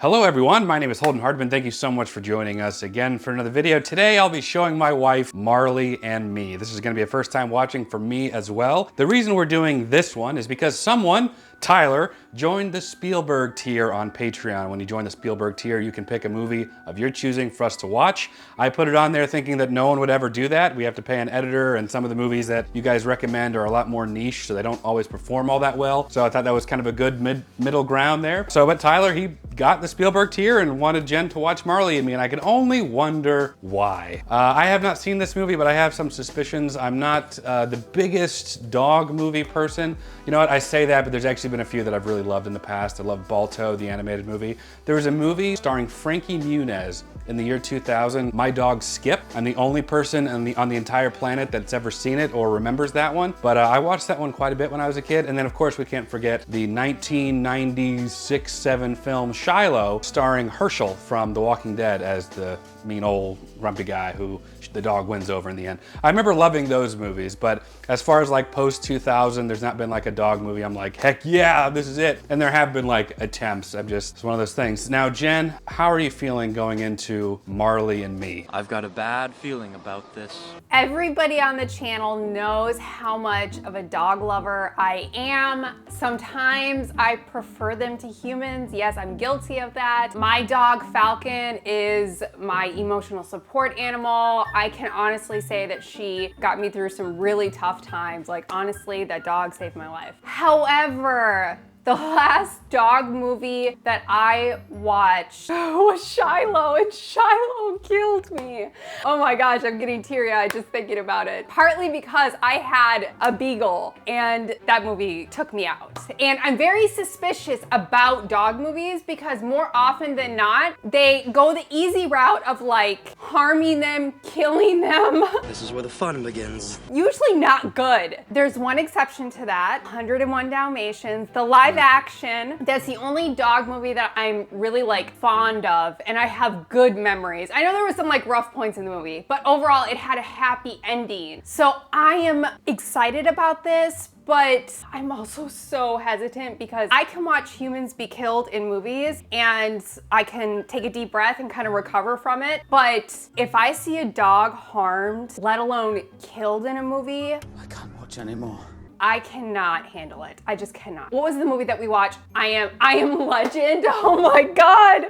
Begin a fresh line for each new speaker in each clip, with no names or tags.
Hello everyone, my name is Holden Hardman. Thank you so much for joining us again for another video. Today I'll be showing my wife Marley and Me. This is going to be a first time watching for me as well. The reason we're doing this one is because someone, Tyler, joined the Spielberg tier on Patreon. When you join the Spielberg tier, you can pick a movie of your choosing for us to watch. I put it on there thinking that no one would ever do that. We have to pay an editor, and some of the movies that you guys recommend are a lot more niche, so they don't always perform all that well. So I thought that was kind of a good middle ground there. But Tyler, he got the Spielberg tier and wanted Jen to watch Marley and Me, and I can only wonder why. I have not seen this movie, but I have some suspicions. I'm not the biggest dog movie person. You know what, I say that, but there's actually been a few that I've really loved in the past. I love Balto, the animated movie. There was a movie starring Frankie Muniz in the year 2000, My Dog Skip. I'm the only person on the entire planet that's ever seen it or remembers that one. But I watched that one quite a bit when I was a kid. And then of course we can't forget the 1996-7 film Shiloh, starring Herschel from The Walking Dead as the mean old grumpy guy who the dog wins over in the end. I remember loving those movies, but as far as like post 2000, there's not been like a dog movie I'm like, heck yeah, this is it. And there have been like attempts. It's one of those things. Now, Jen, how are you feeling going into Marley and Me?
I've got a bad feeling about this.
Everybody on the channel knows how much of a dog lover I am. Sometimes I prefer them to humans. Yes, I'm guilty of that. My dog Falcon is my emotional support animal. I can honestly say that she got me through some really tough times. Like honestly, that dog saved my life. However, the last dog movie that I watched was Shiloh, and Shiloh killed me. Oh my gosh, I'm getting teary-eyed just thinking about it. Partly because I had a beagle and that movie took me out. And I'm very suspicious about dog movies because more often than not, they go the easy route of like harming them, killing them.
This is where the fun begins.
Usually not good. There's one exception to that, 101 Dalmatians, the live action. That's the only dog movie that I'm really like fond of and I have good memories. I know there was some like rough points in the movie, but overall it had a happy ending. So I am excited about this, but I'm also so hesitant because I can watch humans be killed in movies and I can take a deep breath and kind of recover from it. But if I see a dog harmed, let alone killed in a movie,
I can't watch anymore.
I cannot handle it. I just cannot. What was the movie that we watched? I Am Legend. Oh my God.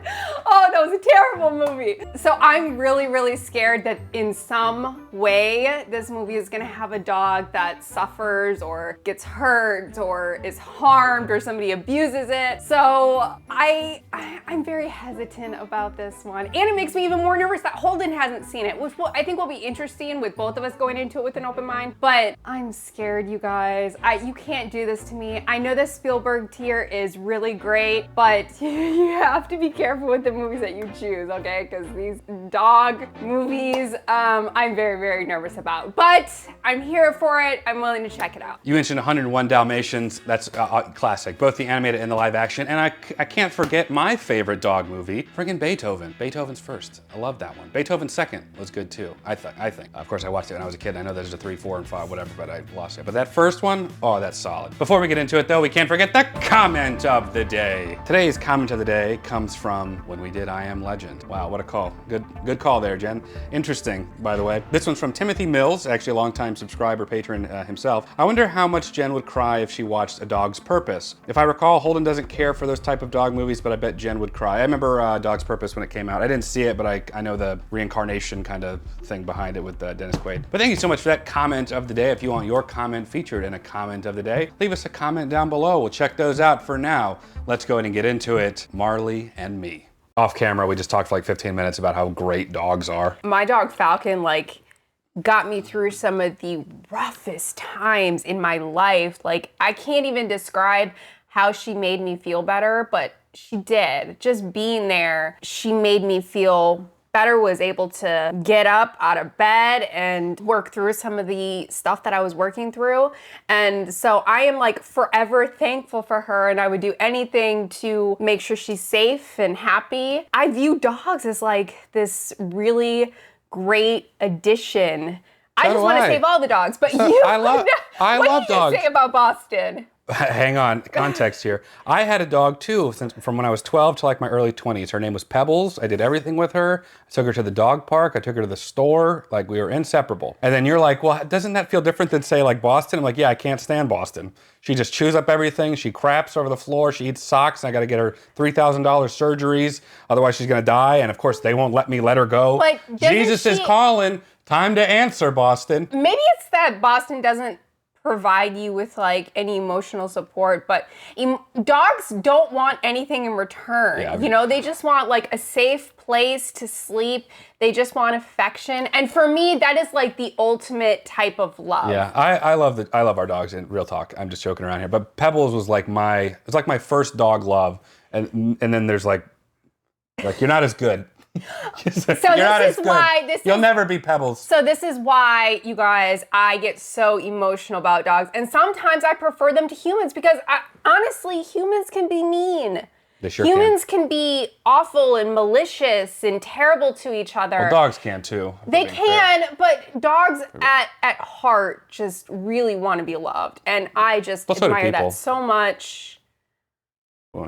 Oh, that was a terrible movie. So I'm really, really scared that in some way this movie is gonna have a dog that suffers or gets hurt or is harmed or somebody abuses it. So I'm very hesitant about this one. And it makes me even more nervous that Holden hasn't seen it, which I think will be interesting with both of us going into it with an open mind. But I'm scared, you guys. You can't do this to me. I know the Spielberg tier is really great, but you have to be careful with the movies that you choose, okay? Because these dog movies, I'm very, very nervous about. But I'm here for it. I'm willing to check it out.
You mentioned 101 Dalmatians. That's classic, both the animated and the live action. And I can't forget my favorite dog movie, friggin' Beethoven. Beethoven's first. I love that one. Beethoven's second was good too, I think. Of course, I watched it when I was a kid. I know there's a 3, 4, and 5, whatever, but I lost it. But that first one, oh, that's solid. Before we get into it though, we can't forget the comment of the day. Today's comment of the day comes from when we did I Am Legend. Wow, what a call. Good call there, Jen. Interesting, by the way. This one's from Timothy Mills, actually a longtime subscriber, patron himself. I wonder how much Jen would cry if she watched A Dog's Purpose. If I recall, Holden doesn't care for those type of dog movies, but I bet Jen would cry. I remember Dog's Purpose when it came out. I didn't see it, but I know the reincarnation kind of thing behind it with Dennis Quaid. But thank you so much for that comment of the day. If you want your comment featured in a comment of the day, leave us a comment down below. We'll check those out. For now, let's go ahead and get into it. Marley and Me. Off camera, we just talked for like 15 minutes about how great dogs are.
My dog Falcon like got me through some of the roughest times in my life. Like I can't even describe how she made me feel better, but she did. Just being there, she made me feel better, was able to get up out of bed and work through some of the stuff that I was working through. And so I am like forever thankful for her, and I would do anything to make sure she's safe and happy. I view dogs as like this really great addition. I just want to save all the dogs, but you,
I love
what
dogs.
do you say about Boston?
hang on, context here. I had a dog too from when I was 12 to like my early 20s. Her name was Pebbles. I did everything with her. I took her to the dog park. I took her to the store. Like, we were inseparable. And then you're like, well, doesn't that feel different than, say, like Boston? I'm like, yeah, I can't stand Boston. She just chews up everything. She craps over the floor. She eats socks. I got to get her $3,000 surgeries. Otherwise, she's going to die. And of course, they won't let me let her go.
Like,
Jesus is calling. Time to answer, Boston.
Maybe it's that Boston doesn't provide you with like any emotional support, but dogs don't want anything in return.
Yeah,
you know, they just want like a safe place to sleep. They just want affection. And for me, that is like the ultimate type of love.
Yeah, I love our dogs, in real talk. I'm just joking around here. But Pebbles was like it's like my first dog love. And then there's like you're not as good. You'll never be Pebbles.
So this is why, you guys, I get so emotional about dogs. And sometimes I prefer them to humans because honestly, humans can be mean.
They sure
Humans can be awful and malicious and terrible to each other.
Well, dogs can too.
They can, but dogs at heart just really want to be loved. And I just admire that so much.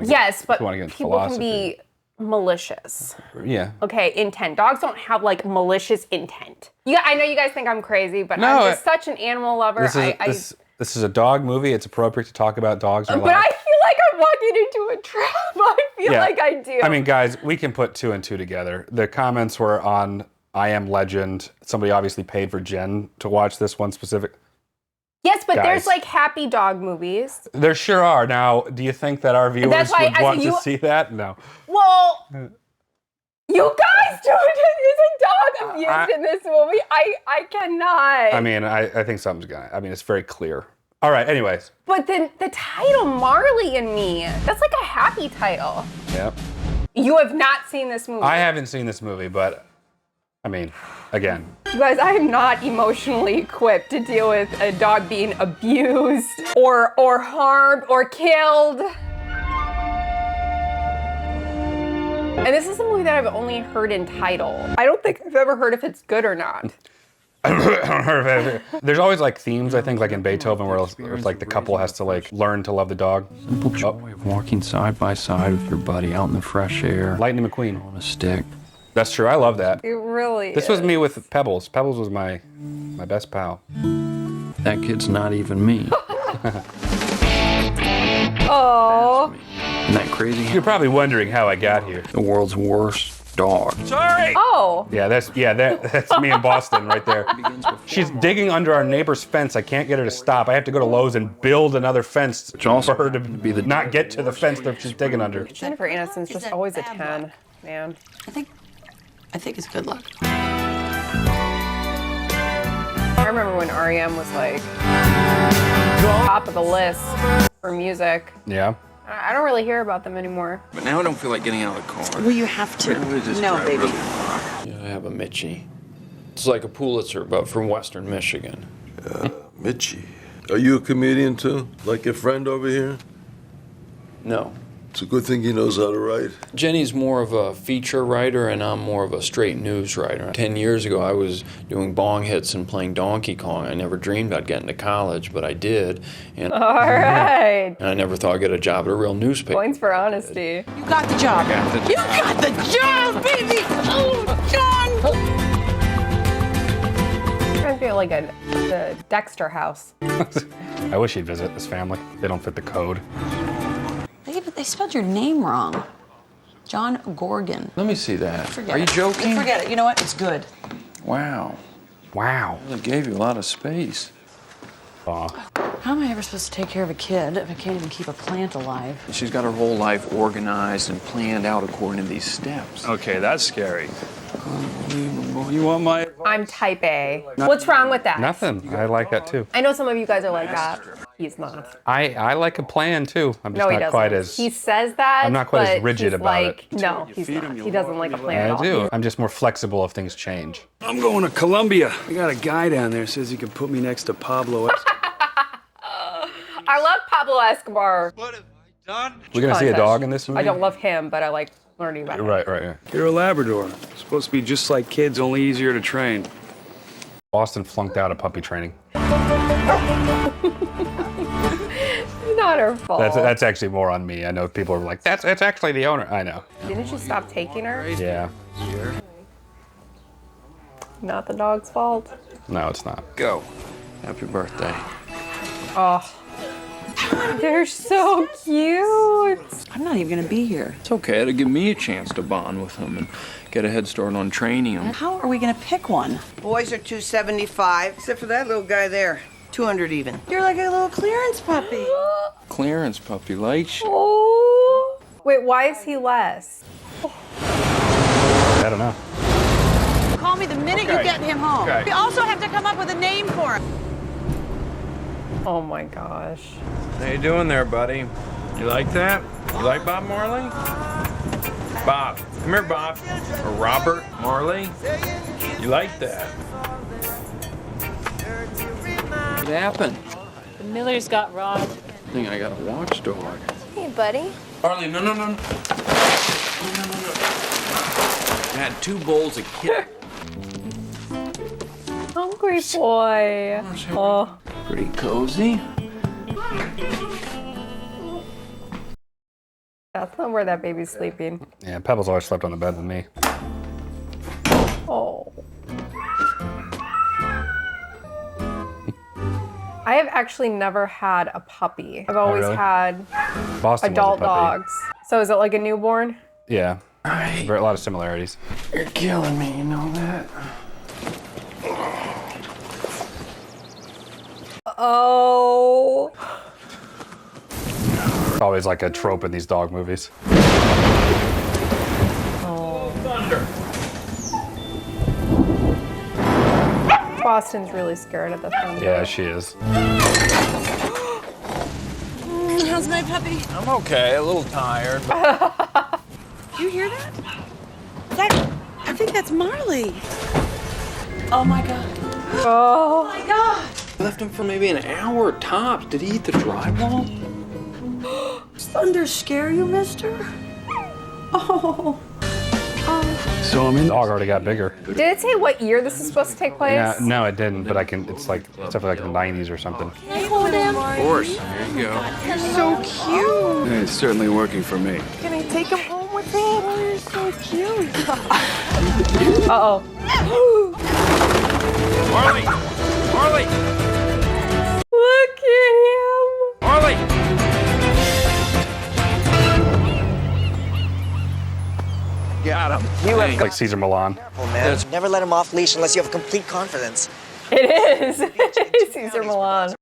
Yes, but people can be malicious.
Yeah.
Okay, intent. Dogs don't have like malicious intent. I know you guys think I'm crazy, but I'm just such an animal lover.
This is a dog movie. It's appropriate to talk about dogs.
But I feel like I'm walking into a trap. I feel like I do.
I mean, guys, we can put 2 and 2 together. The comments were on I Am Legend. Somebody obviously paid for Jen to watch this one specific.
Yes, but there's like happy dog movies.
There sure are. Now, do you think that our viewers would want to see that? No.
Well, you guys do. There's a dog abused in this movie. I cannot.
I mean, I think something's it's very clear. All right, anyways.
But then the title, Marley and Me, that's like a happy title.
Yep.
You have not seen this movie.
I haven't seen this movie, but I mean, again.
You guys, I am not emotionally equipped to deal with a dog being abused or harmed or killed. And this is a movie that I've only heard in title. I don't think I've ever heard if it's good or not.
There's always like themes, I think, like in Beethoven, where it's like the couple has to like learn to love the dog.
Simple joy of walking side by side with your buddy out in the fresh air.
Lightning McQueen.
On a stick.
That's true. I love that.
It really
This was me with Pebbles. Pebbles was my best pal.
That kid's not even me.
Oh.
Isn't that crazy?
You're probably wondering how I got here.
The world's worst dog.
Sorry.
Oh.
Yeah, that's me in Boston right there. She's digging under our neighbor's fence. I can't get her to stop. I have to go to Lowe's and build another fence for her to not get to the fence that she's digging under.
Jennifer Aniston's just always a 10, man.
I think it's good luck.
I remember when REM was like top of the list for music.
Yeah.
I don't really hear about them anymore.
But now I don't feel like getting out of the car.
Well, you have to. No, baby.
Yeah, I have a Mitchie. It's like a Pulitzer, but from Western Michigan.
Mitchie. Are you a comedian too? Like your friend over here?
No.
It's a good thing he knows how to write.
Jenny's more of a feature writer, and I'm more of a straight news writer. 10 years ago, I was doing bong hits and playing Donkey Kong. I never dreamed I'd get into college, but I did. And
All right.
I never thought I'd get a job at a real newspaper.
Points for honesty.
You got the job. You got the job, baby. Oh, John.
I feel like the Dexter house.
I wish he'd visit this family. They don't fit the code.
But they spelled your name wrong. John Gorgon.
Let me see that.
Forget
Are you
it.
joking?
Forget it. You know what? It's good.
Wow.
Wow.
It gave you a lot of space.
How am I ever supposed to take care of a kid if I can't even keep a plant alive?
She's got her whole life organized and planned out according to these steps.
Okay, that's scary. Unbelievable. You want my advice?
I'm type A. What's wrong with that?
Nothing. I like that too.
I know some of you guys are like that. He's not.
I like a plan too. I'm just
No, he
not
doesn't.
quite as.
He says that.
I'm not quite as
but
rigid
he's
about
like,
it.
No, he's not. He doesn't like a plan at all.
I do. I'm just more flexible if things change.
I'm going to Colombia. I got a guy down there says he can put me next to Pablo.
I love Pablo Escobar.
What have I done?
We're gonna see a dog in this movie.
I don't love him, but I like learning about him.
Right.
You're a Labrador. Supposed to be just like kids, only easier to train.
Boston flunked out of puppy training.
He's not not her fault.
That's actually more on me. I know people are like, that's actually the owner. I know.
Didn't you stop taking her?
Yeah.
Not the dog's fault.
No, it's not.
Go. Happy birthday.
Oh, they're so cute.
I'm not even gonna be here.
It's okay. It'll give me a chance to bond with him and get a head start on training him.
How are we gonna pick one?
Boys are 275, except for that little guy there. 200 even.
You're like a little clearance puppy.
Clearance puppy likes you.
Oh. Wait, why is he less?
I don't know.
Call me the minute you get him home. We also have to come up with a name for him.
Oh my gosh.
How you doing there, buddy? You like that? You like Bob Marley? Bob. Come here, Bob. Or Robert Marley. You like that? What happened?
The Millers got robbed.
I think I got a watchdog.
Hey, buddy.
Marley, no. I had 2 bowls of kit.
Hungry boy. Oh.
Pretty cozy.
That's not where that baby's sleeping.
Yeah, Pebbles always slept on the bed with me.
Oh. I have actually never had a puppy. I've always
really?
had
Boston was a
adult
puppy.
dogs. So is it like a newborn?
Yeah. A lot of similarities.
You're killing me, you know that?
Oh.
Always like a trope in these dog movies.
Oh. Boston's really scared of the thunder.
Yeah, she is.
How's my puppy?
I'm okay, a little tired.
You hear that? I think that's Marley. Oh my God.
Oh.
My God.
Left him for maybe an hour tops. Did he eat the drywall?
Does thunder scare you, mister? Oh.
So I'm in.
The dog already got bigger.
Did it say what year this is supposed to take place?
Yeah, no, it didn't, but it's definitely like the 90s or something.
Hey, Holden.
Of course. There you go.
So cute.
It's certainly working for me.
Can I take him home with me? Oh, you're so cute.
Uh-oh.
Marley! Marley!
Look at him.
Marley! Got him.
Like Caesar Milan.
Never let him off leash unless you have complete confidence.
It is. Caesar Milan.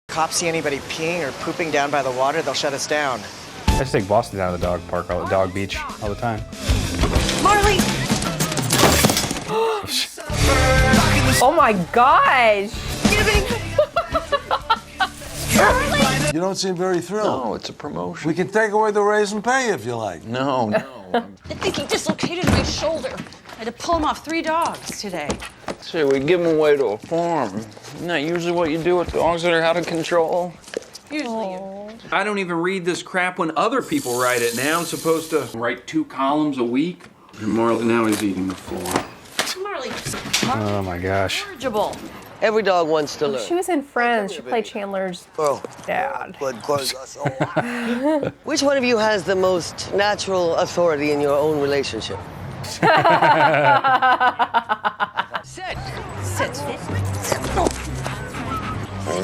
Cops see anybody peeing or pooping down by the water, they'll shut us down.
I just take Boston down to the dog park, dog beach all the time.
Marley!
Oh my gosh.
You don't seem very thrilled.
No, it's a promotion.
We can take away the raise and pay if you like.
No.
I think he dislocated my shoulder. I had to pull him off 3 dogs today.
Say, we give them away to a farm. Isn't that usually what you do with dogs that are out of control?
Usually.
I don't even read this crap when other people write it now. I'm supposed to write 2 columns a week.
And Marley, now he's eating the floor.
Marley.
Oh my gosh.
Marriageable.
Every dog wants to learn.
She was in Friends. She played Chandler's dad.
Which one of you has the most natural authority in your own relationship? Sit.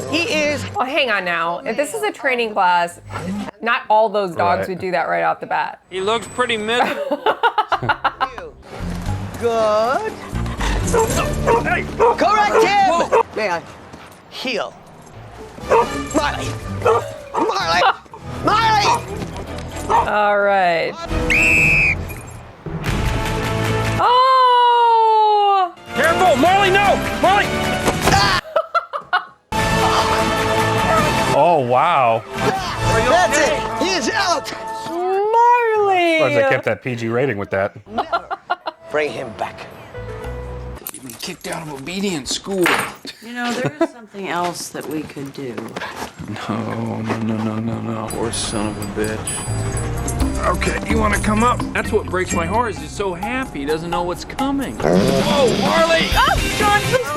He is.
Oh, hang on now. If this is a training class, not all those dogs
Right.
would do that right off the bat.
He looks pretty miserable.
Good. Correct him. May I? Heel. Marley.
All right. Oh!
Careful, Marley, no! Marley!
Oh wow.
That's it. He is out.
Marley!
Of course, I kept that PG rating with that.
Bring him back.
You've been kicked out of obedience school.
You know, there is something else that we could do.
No. Poor son of a bitch. Okay, you want to come up? That's what breaks my heart is he's so happy he doesn't know what's coming. Whoa, Marley!
Oh, John, please.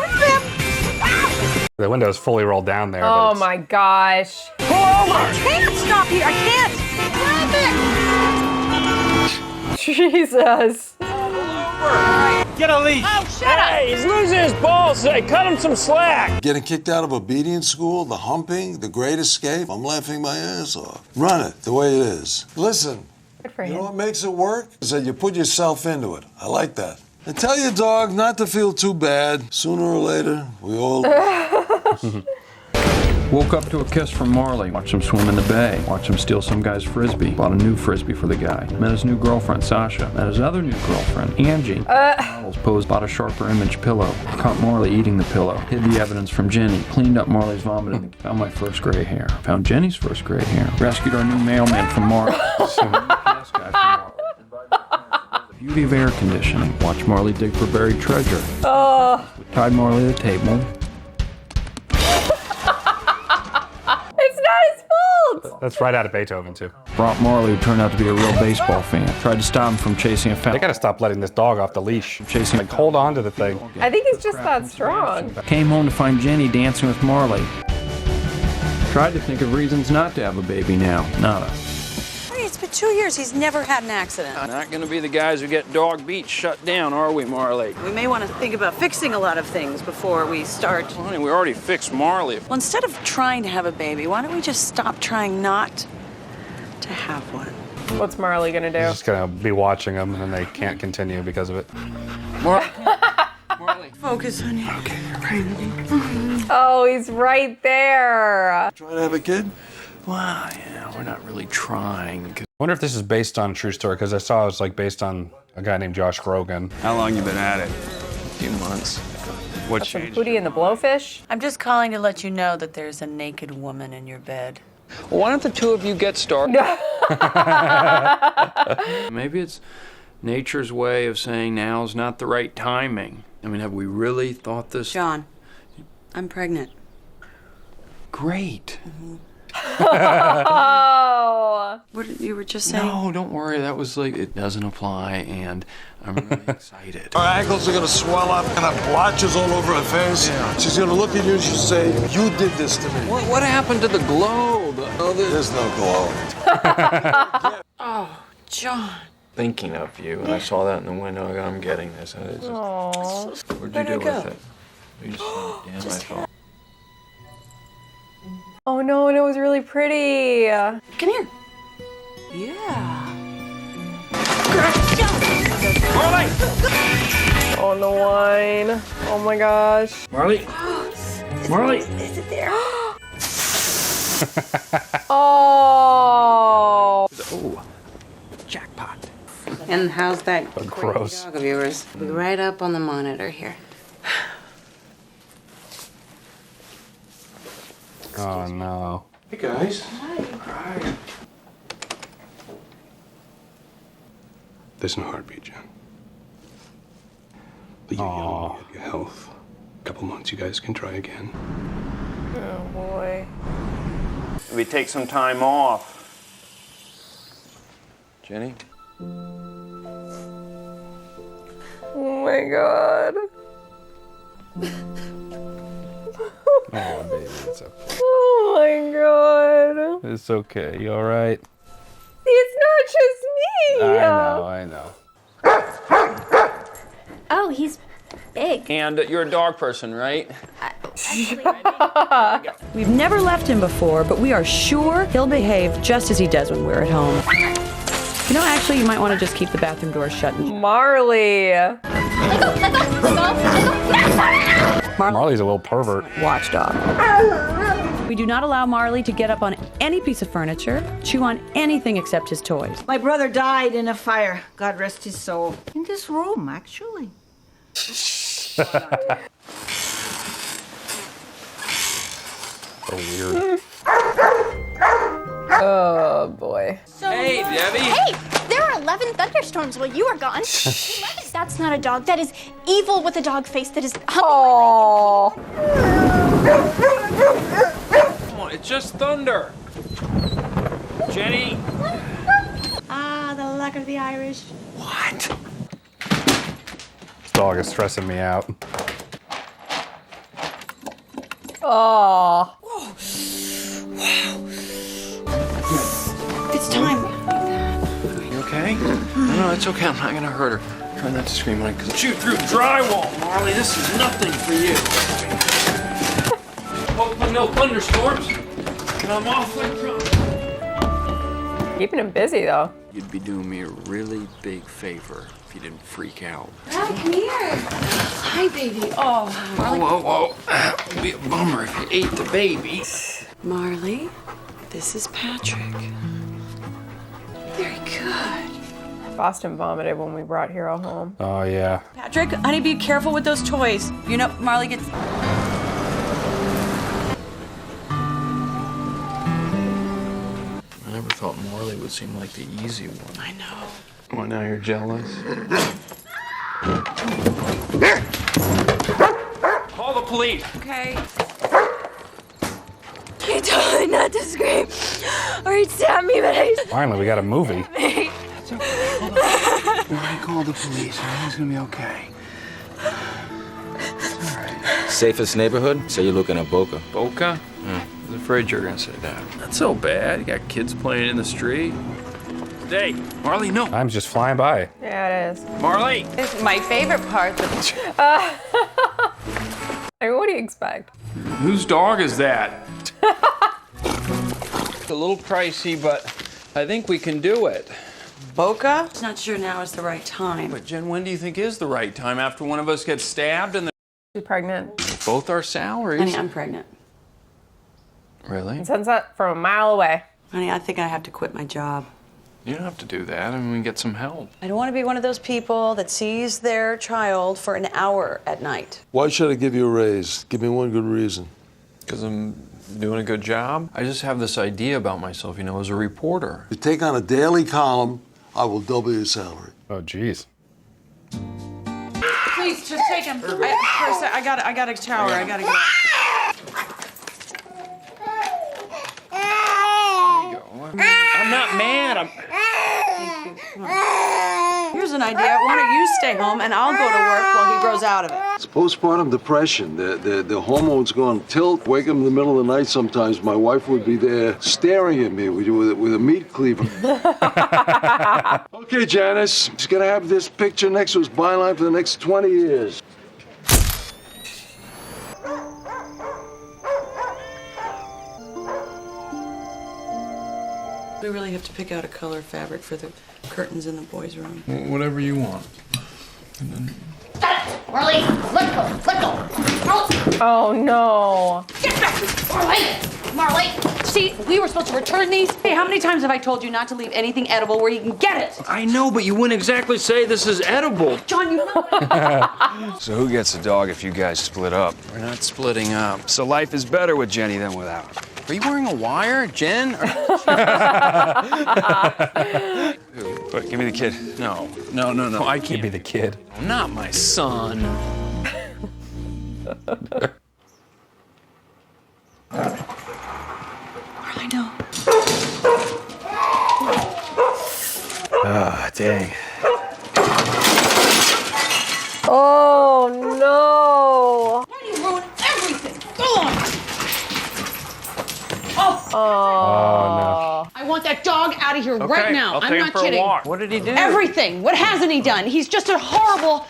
The window is fully rolled down there.
Oh
but
my gosh.
Hold
over! I can't stop here. I can't.
Jesus.
Get a leash.
Oh, shut up.
Hey, he's losing his balls today. Cut him some slack.
Getting kicked out of obedience school, the humping, the great escape, I'm laughing my ass off. Run it the way it is. Listen,
Good for
you know
him.
what makes it work? Is that you put yourself into it. I like that. And tell your dog not to feel too bad. Sooner or later, we all...
Woke up to a kiss from Marley. Watched him swim in the bay. Watched him steal some guy's frisbee. Bought a new frisbee for the guy. Met his new girlfriend, Sasha. Met his other new girlfriend, Angie. Posed, bought a sharper image pillow. Caught Marley eating the pillow. Hid the evidence from Jenny. Cleaned up Marley's vomit. Found my first gray hair. Found Jenny's first gray hair. Rescued our new mailman from Marley. Beauty of air conditioning. Watched Marley dig for buried treasure. Tied Marley to the table.
It's not his fault.
That's right out of Beethoven, too.
Brought Marley, who turned out to be a real baseball fan. Tried to stop him from chasing a foul.
They gotta stop letting this dog off the leash.
Chasing
Like, hold on to the thing.
I think he's just that strong.
Came home to find Jenny dancing with Marley. Tried to think of reasons not to have a baby now. Nada.
It's been 2 years. He's never had an accident.
Not gonna be the guys who get dog beat shut down, are we, Marley?
We may want to think about fixing a lot of things before we start.
Well, honey, we already fixed Marley.
Well, instead of trying to have a baby, why don't we just stop trying not to have one?
What's Marley gonna do?
He's just gonna be watching them, and they can't continue because of it.
Marley.
Focus, honey. Okay, right.
Oh, he's right there.
Trying to have a kid?
Well, yeah, we're not really trying.
I wonder if this is based on a true story, because I saw it was like based on a guy named Josh Grogan.
How long you been at it?
A few months.
What
Some
changed?
Hootie and the Blowfish.
I'm just calling to let you know that there's a naked woman in your bed.
Well, why don't the two of you get started? Maybe it's nature's way of saying now's not the right timing. I mean, have we really thought this?
John, I'm pregnant.
Great.
Oh.
What you were just saying?
No, don't worry. That was like, it doesn't apply, and I'm really excited.
Her ankles are gonna swell up and have blotches all over her face.
Yeah.
She's gonna look at you and she'll say, you did this to me.
What happened to the glow?
There's no glow.
Oh, John.
Thinking of you, and I saw that in the window. I'm getting this. And it's just, what'd you do with it? You just I thought.
Oh no, and it was really pretty.
Come here. Yeah.
Oh, the wine. Oh my gosh.
Marley. Marley.
Is it there?
Oh.
Oh, jackpot.
And how's that
Gross.
dog of yours? Right up on the monitor here.
Oh no.
Hey guys.
Hi.
There's no heartbeat, Jen. But you're young, you have your health. A couple months, you guys can try again.
Oh boy.
We take some time off. Jenny?
Oh my god.
Oh, baby, it's okay.
Oh my god.
It's okay. You all right?
It's not just me.
I know.
Oh, he's big.
And you're a dog person, right?
We've never left him before, but we are sure he'll behave just as he does when we're at home. You know, actually, you might want to just keep the bathroom door shut.
Marley.
Marley's a little pervert.
Watchdog. We do not allow Marley to get up on any piece of furniture, chew on anything except his toys.
My brother died in a fire. God rest his soul. In this room, actually.
So weird.
Oh boy.
Hey, Debbie.
Hey, there were 11 thunderstorms while you were gone. That's not a dog. That is evil with a dog face that is
Oh.
Come on, it's just thunder. Jenny.
Ah, the luck of the Irish.
What?
This dog is stressing me out.
Oh.
No, it's okay. I'm not gonna hurt her. Try not to scream like, cause shoot through drywall, Marley. This is nothing for you. Hopefully no thunderstorms. And I'm awfully drunk.
Keeping him busy though.
You'd be doing me a really big favor if you didn't freak out.
Come here. Hi, baby. Oh, Marley.
Whoa. It would be a bummer if you ate the baby.
Marley, this is Patrick. Very good.
Boston vomited when we brought Hero home.
Oh, yeah.
Patrick, honey, be careful with those toys. You know, Marley gets...
I never thought Marley would seem like the easy one.
I know.
Well, now you're jealous? Call the police!
Okay. I told her not to scream or he'd stab me, but I...
Finally, we got a movie.
It's okay, hold on. I called the police. Everything's gonna be okay. All right.
Safest neighborhood? So you're looking at Boca.
Boca? I was afraid you were gonna say that. Not so bad. You got kids playing in the street. Hey, Marley, no.
Time's just flying by.
Yeah, it is.
Marley!
It's my favorite part. I mean, what do you expect?
Whose dog is that? It's a little pricey, but I think we can do it.
Boca? Not sure now is the right time.
But Jen, when do you think is the right time? After one of us gets stabbed and
She's pregnant.
both our salaries?
Honey, I'm pregnant.
Really?
Sunset from a mile away.
Honey, I think I have to quit my job.
You don't have to do that. I mean, we can get some help.
I don't want to be one of those people that sees their child for an hour at night.
Why should I give you a raise? Give me one good reason.
Because I'm doing a good job. I just have this idea about myself, you know, as a reporter.
If you take on a daily column, I will double your salary.
Oh, geez.
Please, just take him. I gotta shower. I gotta get
I'm not mad.
Here's an idea. Why don't you stay home and I'll go to work while he grows out of it?
It's postpartum depression. The hormones go on tilt. Wake up in the middle of the night sometimes. My wife would be there staring at me with a meat cleaver. Okay, Janice. She's gonna have this picture next to his byline for the next 20 years.
We really have to pick out a color fabric for the curtains in the boys' room.
Whatever you want.
Marley, let go.
Oh no.
Get back, Marley.
See, we were supposed to return these. Hey, how many times have I told you not to leave anything edible where you can get it?
I know, but you wouldn't exactly say this is edible.
John, you know it.
So who gets the dog if you guys split up? We're not splitting up. So life is better with Jenny than without. Are you wearing a wire, Jen? But give me the kid. No. I can't.
Give me the kid.
Not my son.
Marley, no.
Ah, dang.
Oh no.
Why do you ruin everything? Go on.
Oh no.
I want that dog out of here right now.
I'll
I'm
take him
not
for
kidding.
a walk. What did he do?
Everything. What hasn't he done? He's just a horrible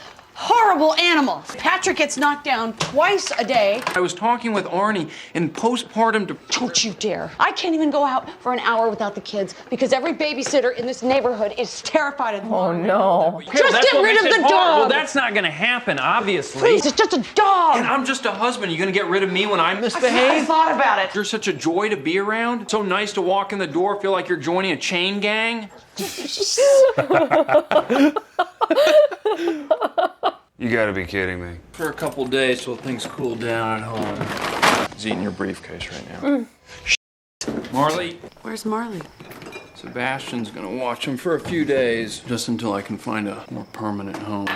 animal. Patrick gets knocked down twice a day.
I was talking with Arnie in postpartum
Don't you dare. I can't even go out for an hour without the kids because every babysitter in this neighborhood is terrified of them.
Oh no.
Just get rid of the dog.
Well, that's not gonna happen, obviously.
Please, it's just a dog.
And I'm just a husband. You gonna get rid of me when I
I
misbehave?
thought about it.
You're such a joy to be around. So nice to walk in the door, feel like you're joining a chain gang. You gotta be kidding me. For a couple days till things cool down at home. He's eating your briefcase right now. Marley.
Where's Marley?
Sebastian's gonna watch him for a few days, just until I can find a more permanent home.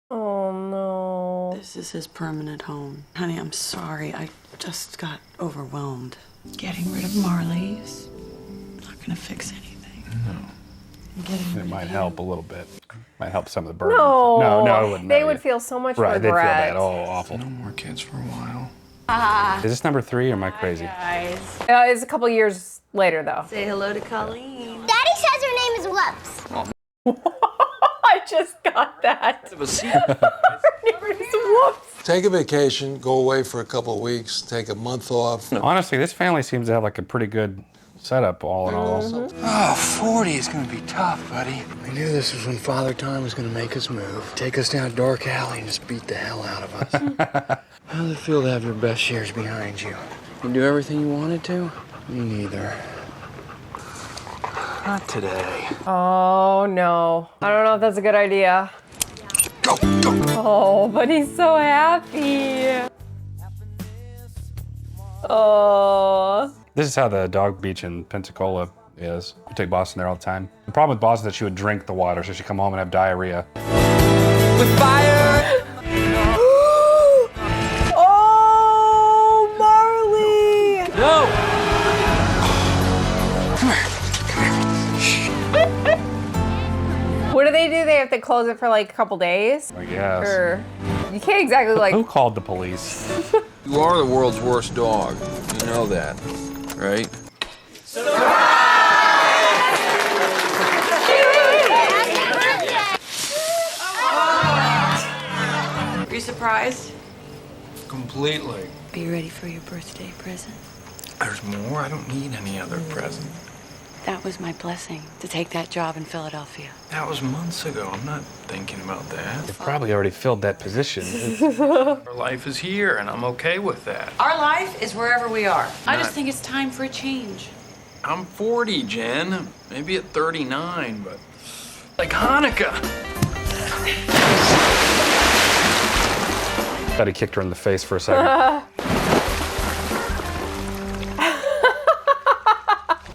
Oh no.
This is his permanent home. Honey, I'm sorry. I just got overwhelmed. Getting rid of Marley is not gonna fix anything.
No.
It might help a little bit. Might help some of the burden.
No.
No, it wouldn't.
They would feel so much
right,
regret.
they'd feel bad. Oh, awful.
No more kids for a while.
Is this number 3 or am I crazy?
Guys. It's a couple years later though.
Say hello to Colleen. Daddy says her name is Whoops.
I just got that. Whoops.
Take a vacation, go away for a couple of weeks, take a month off.
Honestly, this family seems to have like a pretty good setup all in all.
Oh, 40 is gonna be tough, buddy. We knew this was when Father Time was gonna make us move. Take us down a dark alley and just beat the hell out of us. How does it feel to have your best years behind you? You do everything you wanted to? Me neither. Not today.
Oh no. I don't know if that's a good idea.
Go, go.
Oh, but he's so happy. Oh.
This is how the dog beach in Pensacola is. We take Boston there all the time. The problem with Boston is that she would drink the water, so she'd come home and have diarrhea.
With fire!
Oh, Marley!
No!
What do? They have to close it for like a couple days?
I guess.
Or you can't exactly like...
Who called the police?
You are the world's worst dog. You know that, right?
Are you surprised?
Completely.
Are you ready for your birthday present?
There's more. I don't need any other present.
That was my blessing, to take that job in Philadelphia.
That was months ago. I'm not thinking about that.
You've probably already filled that position.
Our life is here, and I'm okay with that.
Our life is wherever we are. I just think it's time for a change.
I'm 40, Jen. Maybe at 39, but like Hanukkah.
Thought he kicked her in the face for a second.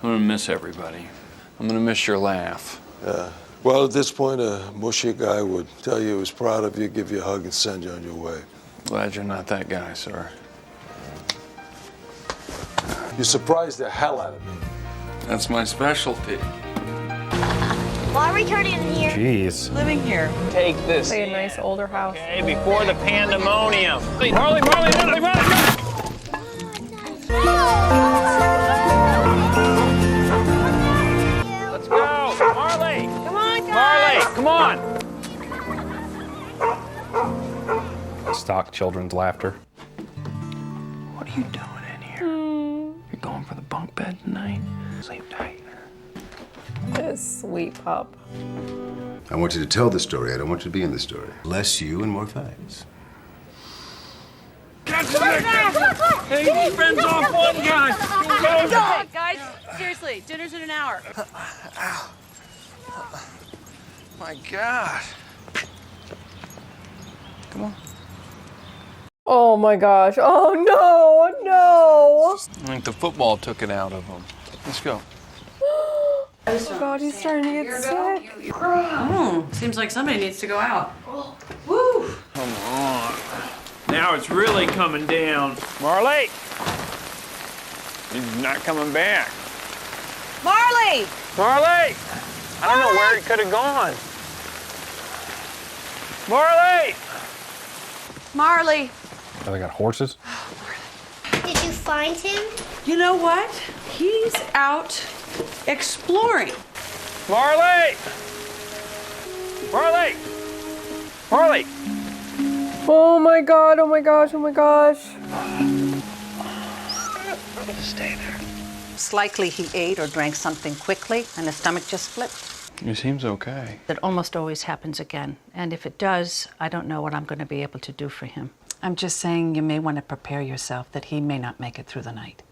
I'm gonna miss everybody. I'm gonna miss your laugh.
Well, at this point, a mushy guy would tell you he was proud of you, give you a hug, and send you on your way.
Glad you're not that guy, sir.
You surprised the hell out of me.
That's my specialty.
Why are we turning in here?
Jeez.
Living here.
Take this.
Like a nice older house.
Okay, before the pandemonium. Marley, Marley, Marley, Marley! Let's go, Marley.
Come on, guys.
Marley, come on.
Stock children's laughter.
What are you doing in here? You're going for the bunk bed tonight? Sleep tight.
This sweet pup.
I want you to tell the story. I don't want you to be in the story. Less you and more facts.
Hey, friends off one guy. Go.
Guys, seriously, dinner's in an hour.
Ow. My God. Come on.
Oh my gosh. Oh no, no.
I think the football took it out of him. Let's go.
Oh God, he's starting to get sick.
Seems like somebody needs to go out.
Woo. Come on. Now it's really coming down. Marley. He's not coming back.
Marley!
Marley! I don't know where he could have gone. Marley!
Marley.
Oh, they got horses?
Did you find him?
You know what? He's out exploring.
Marley! Marley! Marley!
Oh my God, oh my gosh, oh my gosh.
Stay there.
It's likely he ate or drank something quickly and his stomach just flipped.
He seems okay.
It almost always happens again. And if it does, I don't know what I'm going to be able to do for him. I'm just saying you may want to prepare yourself that he may not make it through the night.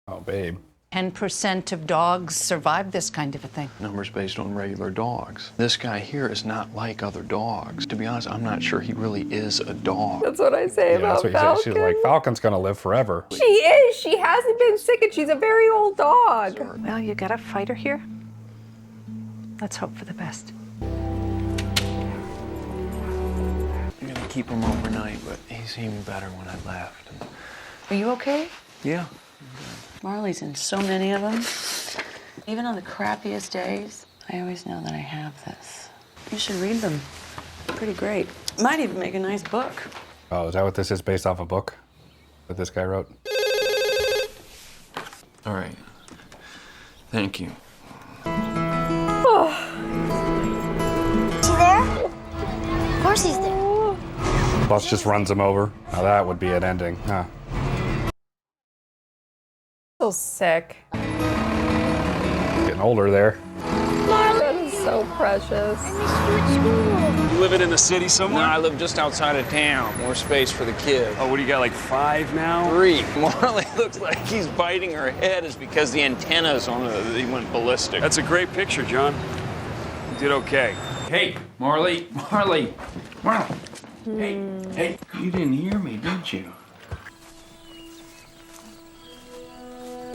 Oh, babe.
10% of dogs survive this kind of a thing.
Numbers based on regular dogs. This guy here is not like other dogs. To be honest, I'm not sure he really is a dog.
That's what I say about
that's what
Falcon.
you said. She's like, Falcon's gonna live forever.
She is. She hasn't been sick and she's a very old dog.
Well, you got a fighter here. Let's hope for the best.
I'm gonna keep him overnight, but he seemed better when I left.
Are you okay?
Yeah.
Marley's in so many of them. Even on the crappiest days, I always know that I have this. You should read them. Pretty great. Might even make a nice book.
Oh, is that what this is, based off a book that this guy wrote?
All right. Thank you.
course he's there.
Bus just runs him over. Now that would be an ending, huh?
So sick.
Getting older there.
That is so precious.
You living in the city somewhere? No, I live just outside of town. More space for the kids. Oh, what do you got, like 5 now? 3. Marley looks like he's biting her head. It's because the antennas on he went ballistic. That's a great picture, John. You did okay.
Hey, Marley. Hey, you didn't hear me, did you?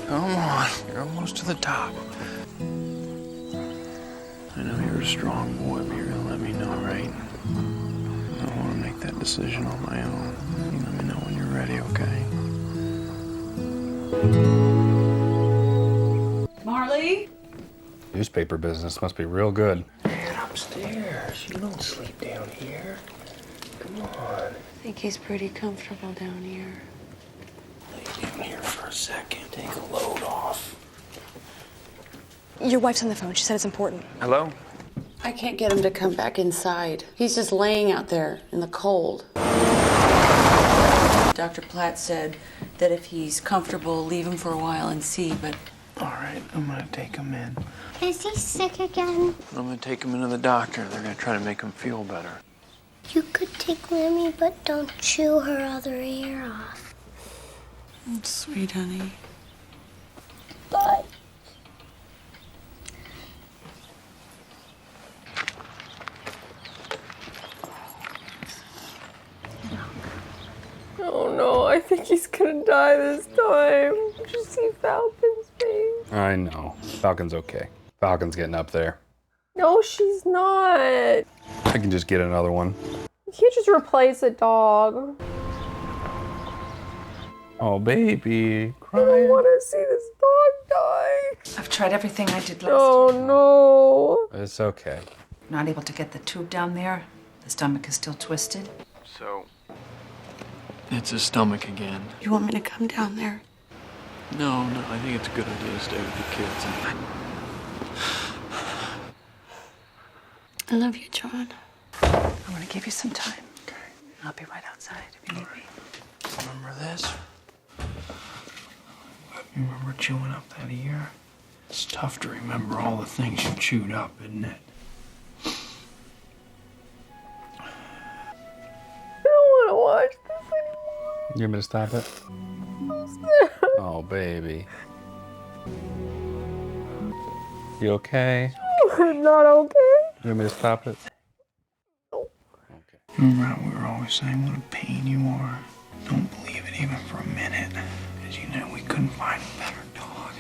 Come on, you're almost to the top.
I know you're a strong boy, but you're gonna let me know, right? I don't want to make that decision on my own. You let me know when you're ready, okay?
Marley?
Newspaper business must be real good.
Get upstairs. You don't sleep down here. Come on.
I think he's pretty comfortable down here.
Lay down here for a second. Take a load off.
Your wife's on the phone. She said it's important.
Hello?
I can't get him to come back inside. He's just laying out there in the cold. Dr. Platt said that if he's comfortable, leave him for a while and see, but...
All right, I'm gonna take him in.
Is he sick again?
I'm gonna take him into the doctor. They're gonna try to make him feel better.
You could take Lemmy, but don't chew her other ear off.
Sweet honey.
Bye.
Oh no, I think he's gonna die this time. Did you see Falcon's face?
I know. Falcon's okay. Falcon's getting up there.
No, she's not.
I can just get another one.
You can't just replace a dog.
Oh, baby.
I don't want to see this dog die.
I've tried everything I did last
Oh
time.
no.
It's okay.
Not able to get the tube down there. The stomach is still twisted.
So, it's his stomach again.
You want me to come down there?
No, I think it's a good idea to stay with the kids.
I love you, John.
I'm gonna give you some time. Okay. I'll be right outside if you need me.
Remember this? You remember chewing up that ear? It's tough to remember all the things you chewed up, isn't it?
I don't want to watch this anymore.
You want me to stop it? Oh, baby. You okay?
I'm not okay.
You want me to stop it?
Remember how we were always saying what a pain you are? Don't believe it even for a minute. Because you know we couldn't find a better dog.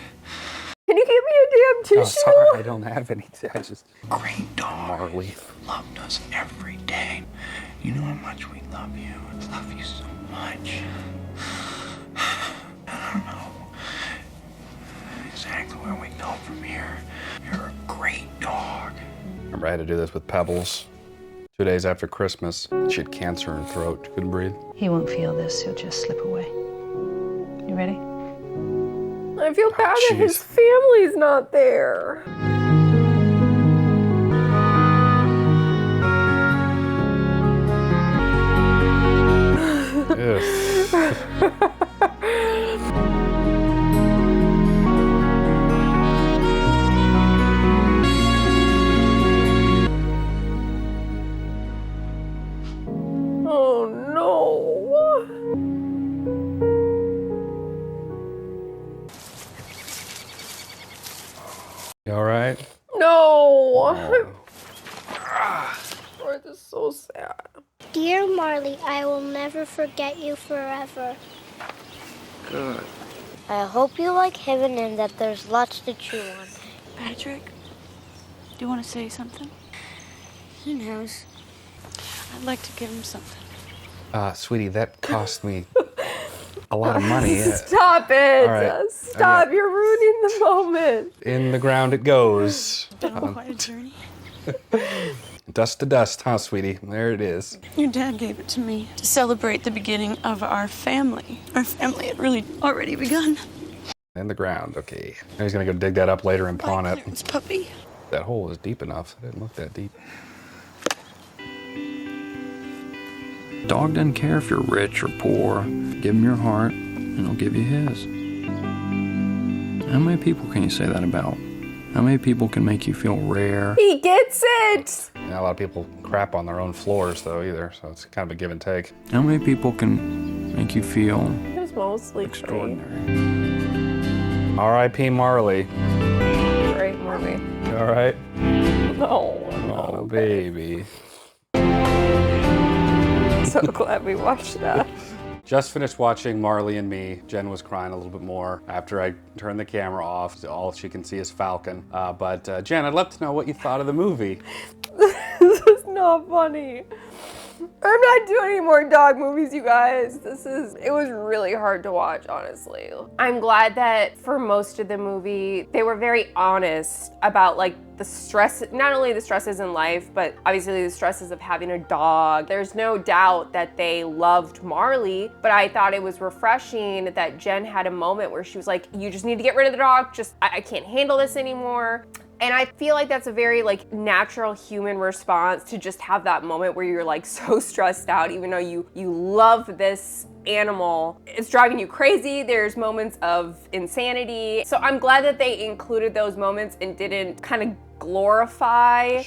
Can you give me a damn tissue?
Oh, sorry, I don't have any. I just...
Great dog.
Marley.
Loved us every day. You know how much we love you. I love you so much. I don't know exactly where we go from here. You're a great dog.
Remember, I had to do this with Pebbles. 2 days after Christmas, she had cancer in her throat. She couldn't breathe.
He won't feel this. He'll just slip away. You ready?
I feel bad that his family's not there. Oh no.
You all right?
No. Oh, this is so sad.
Dear Marley, I will never forget you forever.
Good.
I hope you like heaven and that there's lots to chew on.
Patrick, do you want to say something?
He knows.
I'd like to give him something.
Sweetie, that cost me a lot of money.
Stop it.
All right.
Stop. You're ruining the moment.
In the ground it goes.
It's been quite a journey.
Dust to dust, huh, sweetie? There it is.
Your dad gave it to me to celebrate the beginning of our family. Our family had really already begun.
In the ground, okay. Now he's gonna go dig that up later and pawn it.
It's puppy.
That hole is deep enough. It didn't look that deep.
Dog doesn't care if you're rich or poor. Give him your heart, and he'll give you his. How many people can you say that about? How many people can make you feel rare?
He gets it!
Not a lot of people crap on their own floors, though, either, so it's kind of a give and take.
How many people can make you feel
It was mostly
extraordinary?
R.I.P. Marley.
Great movie.
All right?
No.
Oh, baby.
So glad we watched that.
Just finished watching Marley and Me. Jen was crying a little bit more after I turned the camera off. All she can see is Falcon. But Jen, I'd love to know what you thought of the movie.
This is not funny. I'm not doing any more dog movies, you guys. It was really hard to watch, honestly. I'm glad that for most of the movie, they were very honest about like the stress, not only the stresses in life, but obviously the stresses of having a dog. There's no doubt that they loved Marley, but I thought it was refreshing that Jen had a moment where she was like, you just need to get rid of the dog. I can't handle this anymore. And I feel like that's a very like natural human response to just have that moment where you're like so stressed out, even though you love this animal. It's driving you crazy. There's moments of insanity. So I'm glad that they included those moments and didn't kind of glorify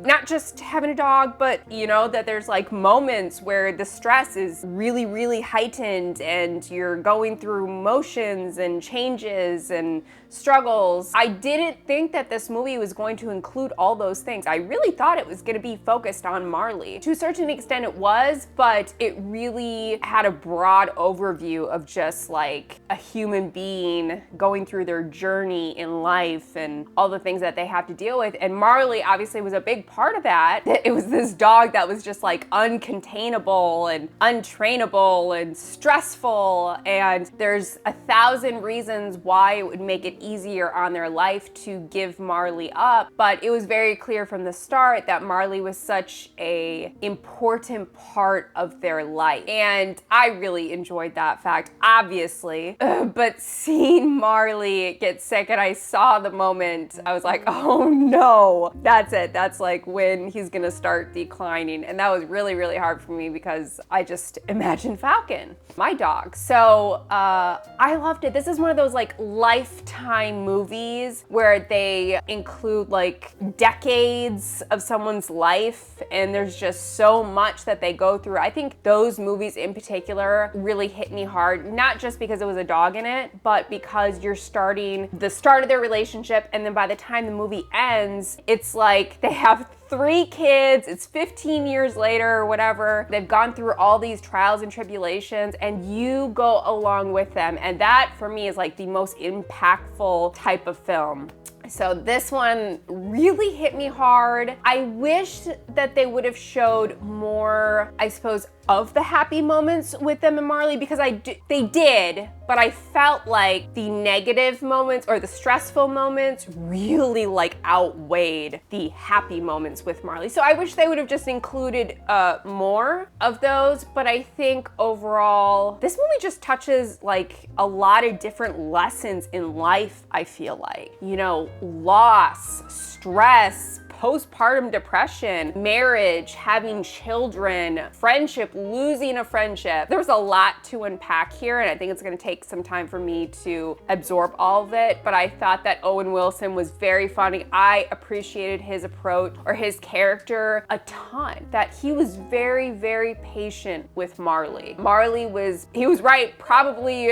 not just having a dog, but you know, that there's like moments where the stress is really, really heightened and you're going through motions and changes and struggles. I didn't think that this movie was going to include all those things. I really thought it was going to be focused on Marley. To a certain extent it was, but it really had a broad overview of just like a human being going through their journey in life and all the things that they have to deal with. And Marley obviously was a big part of that. It was this dog that was just like uncontainable and untrainable and stressful, and there's 1,000 reasons why it would make it easier on their life to give Marley up, but it was very clear from the start that Marley was such a important part of their life, and I really enjoyed that fact, obviously. But seeing Marley get sick, and I saw the moment, I was like, oh no, that's it. That's like when he's gonna start declining, and that was really, really hard for me because I just imagined Falcon, my dog. So I loved it. This is one of those like lifetime movies where they include like decades of someone's life, and there's just so much that they go through. I think those movies in particular really hit me hard, not just because it was a dog in it, but because you're starting the start of their relationship, and then by the time the movie ends, it's like they have 3 kids, it's 15 years later or whatever. They've gone through all these trials and tribulations, and you go along with them. And that for me is like the most impactful type of film. So this one really hit me hard. I wish that they would have showed more, I suppose, of the happy moments with them and Marley, because they did, but I felt like the negative moments or the stressful moments really like outweighed the happy moments with Marley. So I wish they would have just included more of those, but I think overall, this movie just touches like a lot of different lessons in life, I feel like. You know, loss, stress, postpartum depression, marriage, having children, friendship, losing a friendship. There's a lot to unpack here, and I think it's gonna take some time for me to absorb all of it, but I thought that Owen Wilson was very funny. I appreciated his approach or his character a ton, that he was very, very patient with Marley. Marley was right, probably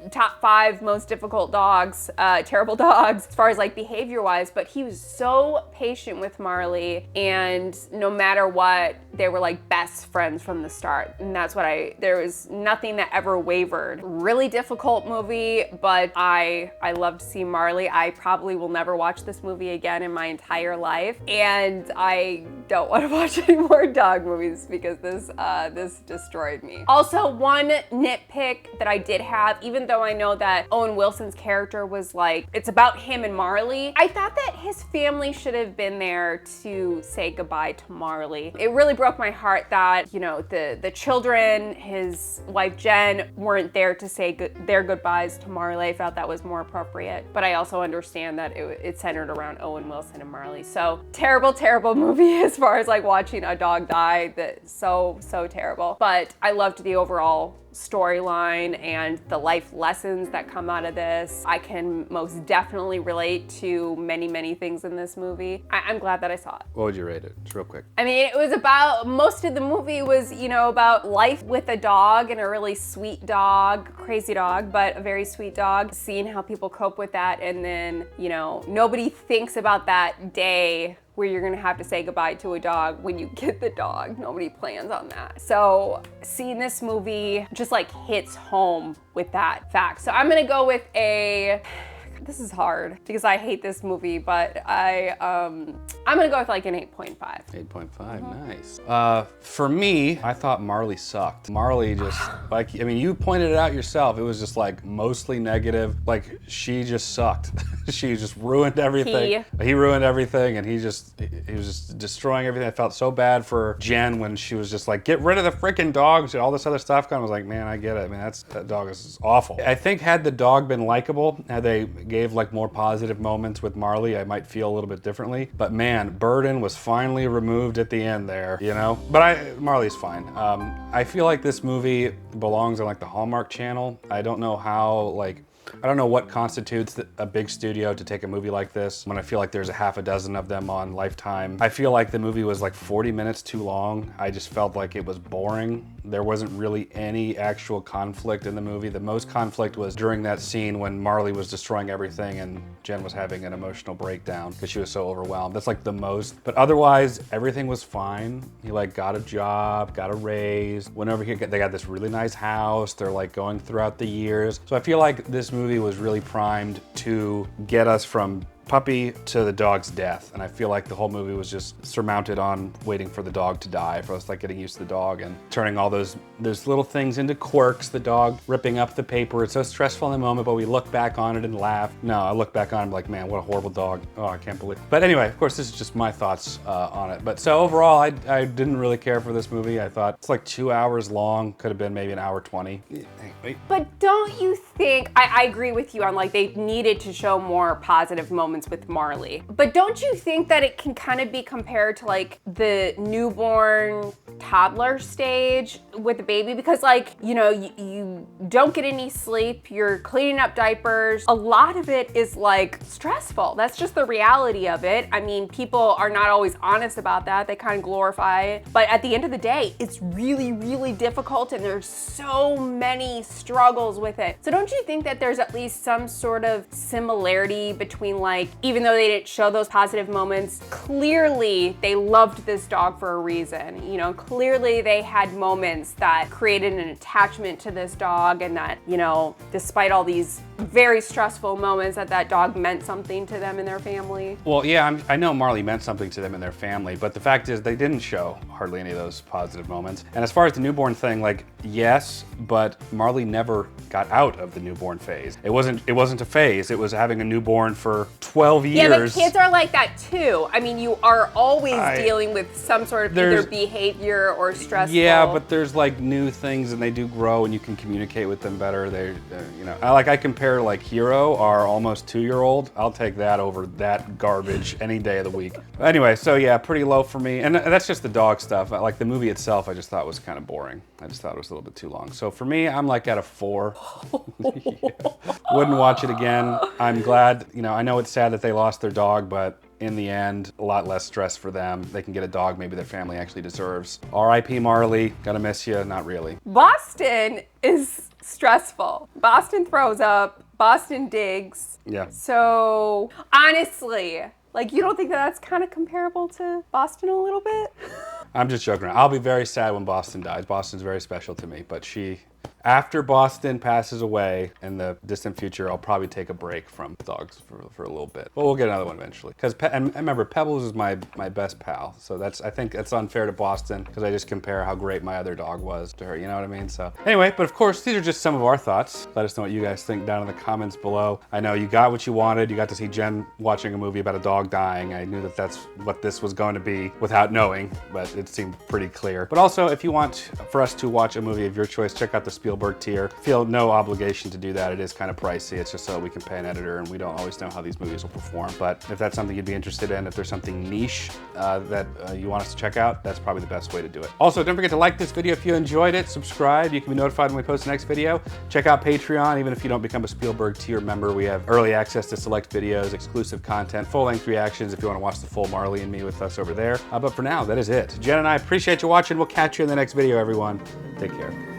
top 5 most difficult dogs, terrible dogs, as far as like behavior-wise, but he was so patient with Marley, and no matter what, they were like best friends from the start. And that's what there was nothing that ever wavered. Really difficult movie, but I loved seeing Marley. I probably will never watch this movie again in my entire life, and I don't want to watch any more dog movies because this destroyed me. Also, one nitpick that I did have, even though I know that Owen Wilson's character was like, it's about him and Marley, I thought that his family should have been in there to say goodbye to Marley. It really broke my heart that, you know, the children, his wife Jen, weren't there to say their goodbyes to Marley. I felt that was more appropriate. But I also understand that it centered around Owen Wilson and Marley. So terrible, terrible movie as far as like watching a dog die. That's so terrible. But I loved the overall storyline and the life lessons that come out of this. I can most definitely relate to many things in this movie. I'm glad that I saw it.
What would you rate it? Just real quick.
I mean, it was about, most of the movie was, you know, about life with a dog, and a really sweet dog, crazy dog, but a very sweet dog. Seeing how people cope with that, and then, you know, nobody thinks about that day where you're gonna have to say goodbye to a dog when you get the dog. Nobody plans on that. So seeing this movie just like hits home with that fact. So I'm gonna go with a, this is hard because I hate this movie, but I'm gonna go with like an 8.5.
8.5, nice. For me, I thought Marley sucked. Marley just, like, I mean, you pointed it out yourself. It was just like mostly negative. Like, she just sucked. She just ruined everything. He ruined everything, and he was just destroying everything. I felt so bad for Jen when she was just like, get rid of the freaking dogs and all this other stuff. I was like, man, I get it. I mean, that dog is awful. I think had the dog been likable, had they gave like more positive moments with Marley, I might feel a little bit differently. But man, burden was finally removed at the end there, you know? But Marley's fine. I feel like this movie belongs on like the Hallmark Channel. I don't know how, like, I don't know what constitutes a big studio to take a movie like this when I feel like there's a half a dozen of them on Lifetime. I feel like the movie was like 40 minutes too long. I just felt like it was boring. There wasn't really any actual conflict in the movie. The most conflict was during that scene when Marley was destroying everything and Jen was having an emotional breakdown because she was so overwhelmed. That's like the most, but otherwise everything was fine. He like got a job, got a raise. Whenever they got this really nice house, they're like going throughout the years. So I feel like this movie was really primed to get us from puppy to the dog's death, and I feel like the whole movie was just surmounted on waiting for the dog to die, for us like getting used to the dog and turning all those little things into quirks. The dog ripping up the paper, it's so stressful in the moment, but we look back on it and laugh. No, I look back on it and be like, man, what a horrible dog. Oh, I can't believe it. But anyway, of course, this is just my thoughts on it. But so overall, I didn't really care for this movie. I thought it's like 2 hours long, could have been maybe an hour 20.
But don't you think, I agree with you on like they needed to show more positive moments with Marley. But don't you think that it can kind of be compared to like the newborn toddler stage with the baby? Because like, you know, you don't get any sleep, you're cleaning up diapers. A lot of it is like stressful. That's just the reality of it. I mean, people are not always honest about that. They kind of glorify it. But at the end of the day, it's really difficult, and there's so many struggles with it. So don't you think that there's at least some sort of similarity between like, even though they didn't show those positive moments, clearly they loved this dog for a reason. You know, clearly they had moments that created an attachment to this dog, and that, you know, despite all these very stressful moments, that dog meant something to them and their family.
Well, yeah, I know Marley meant something to them and their family, but the fact is they didn't show hardly any of those positive moments. And as far as the newborn thing, like, yes, but Marley never got out of the newborn phase. It wasn't a phase. It was having a newborn for 12 years.
Yeah, but kids are like that too. I mean, you are always dealing with some sort of either behavior or stressful.
Yeah, but there's like new things, and they do grow, and you can communicate with them better. They're you know, I compare like Hero, our almost 2-year-old. I'll take that over that garbage any day of the week. Anyway, so yeah, pretty low for me, and that's just the dog stuff. Like the movie itself, I just thought was kind of boring. I just thought it was a little bit too long. So for me, I'm like at a 4. Yeah. Wouldn't watch it again. I'm glad, you know, I know it's sad that they lost their dog, but in the end, a lot less stress for them. They can get a dog maybe their family actually deserves. R.I.P. Marley, gonna miss you, not really.
Boston is stressful. Boston throws up, Boston digs.
Yeah.
So honestly, like, you don't think that that's kind of comparable to Boston a little bit?
I'm just joking around. I'll be very sad when Boston dies. Boston's very special to me, but after Boston passes away in the distant future, I'll probably take a break from dogs for a little bit. But we'll get another one eventually. And remember, Pebbles is my best pal. So I think it's unfair to Boston because I just compare how great my other dog was to her. You know what I mean? So anyway, but of course, these are just some of our thoughts. Let us know what you guys think down in the comments below. I know you got what you wanted. You got to see Jen watching a movie about a dog dying. I knew that that's what this was going to be without knowing, but it seemed pretty clear. But also, if you want for us to watch a movie of your choice, check out the Spielberg tier. Feel no obligation to do that. It is kind of pricey. It's just so we can pay an editor, and we don't always know how these movies will perform. But if that's something you'd be interested in, if there's something niche that you want us to check out, that's probably the best way to do it. Also, don't forget to like this video if you enjoyed it. Subscribe. You can be notified when we post the next video. Check out Patreon. Even if you don't become a Spielberg tier member, we have early access to select videos, exclusive content, full-length reactions if you want to watch the full Marley and Me with us over there. But for now, that is it. Jen and I appreciate you watching. We'll catch you in the next video, everyone. Take care.